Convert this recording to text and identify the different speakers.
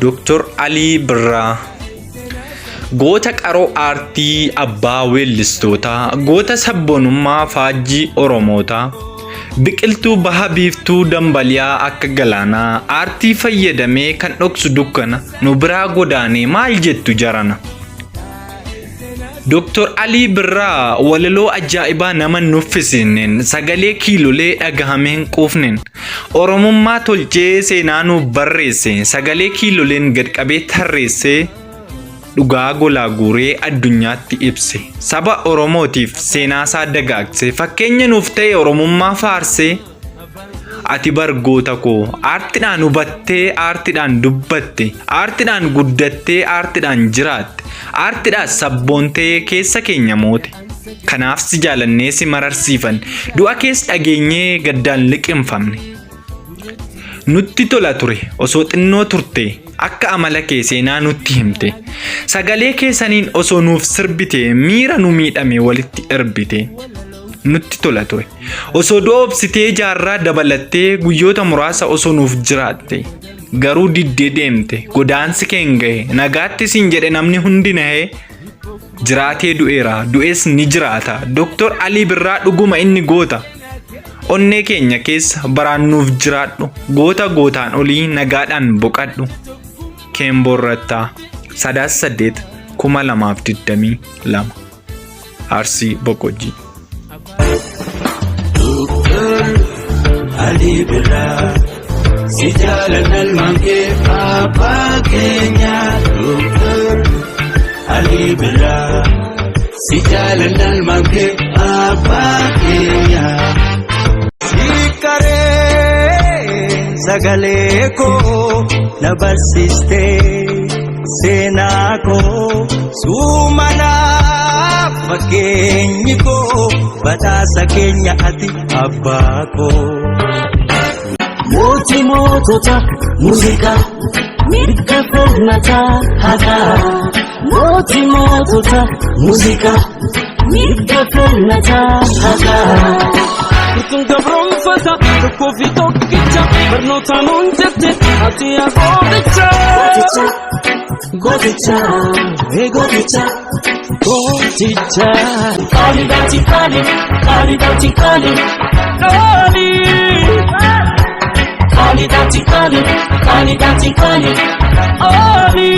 Speaker 1: Dr. Alii Birraa goota qaroo aartii abbaa weellistootaa, goota sabboonummaa faajjii Oromootaa, biqiltuu baha biiftuu dambaliyaa akka galaanaa, aartii fayyadamee kan dhoksu dukkana nu biraa godaanee maal jettu jarana. Dr. Alii Birraa walaloo ajaa'ibaa nama nuffisinneen, sagalee kiilolee dhagahameen quufneen, Oromummaa tolchee seenaa nu barreesse, sagalee kiiloleen gadqabee tarreesse, dhugaa golaa guuree addunyaatti ibse, saba Oromootiif seenaasaa dagaagse, fakkeenya nuuf ta'e Oromummaa faarsee. Ati bargoota koo aartiidhaan hubattee, aartiidhaan dubbatte, aartiidhaan guddattee, aartiidhaan jiraatte, aartiidhaan sabboontee keessa keenya moote. Kanaaf si jaalannee si mararsiifan, du'a keessa dhageenyee gaddaan liqinfamne. Nutti tola ture osoo xinnoo turte, akka amala kee seenaa nutti himte, sagalee keessaniin osoo nuuf sirbite, miira nu miidhame walitti erbite. Nutti tola ture osoo doobsitee jaarraa dabalattee, guyyoota muraasa osoo nuuf jiraatte, garuu diddee deemte, godaansi keen gahe, nagaatti siin jedhe namni hundi nahee. Jiraatee du'eera, du'ees ni jiraata. Dr. Alii Birraa dhuguma inni goota. Onnee keenya keessa baraan nuuf jiraadhu, goota gootaan olii nagaadhaan boqadhu. Keenboon Rattaa 3/8/2022 Arsii Boqojjii.
Speaker 2: Dr. Alii Birraa si jaalalal mankee abbaa keenya. Dr. Alii Birraa si jaalalal mankee abbaa keenya. Sikaree sagalee koo na barsiistee, seenaa koo suumanaa fakkeenyi koo, badhaasa keenya ati abbaa koo.
Speaker 3: Mootii mootota muuziqaa, mirga falmataa haqaa. Mootii mootota muuziqaa, mirga falmataa haqaa.
Speaker 4: Kun gabroonfata tokkoo fi tokkicha, barnootaan hunjette ati yaa gooticha.
Speaker 3: Gooticha, gooticha, gooticha.
Speaker 4: Kali dati kali, kali dati kali, kali. Kali dati kali, kali dati kali, kali.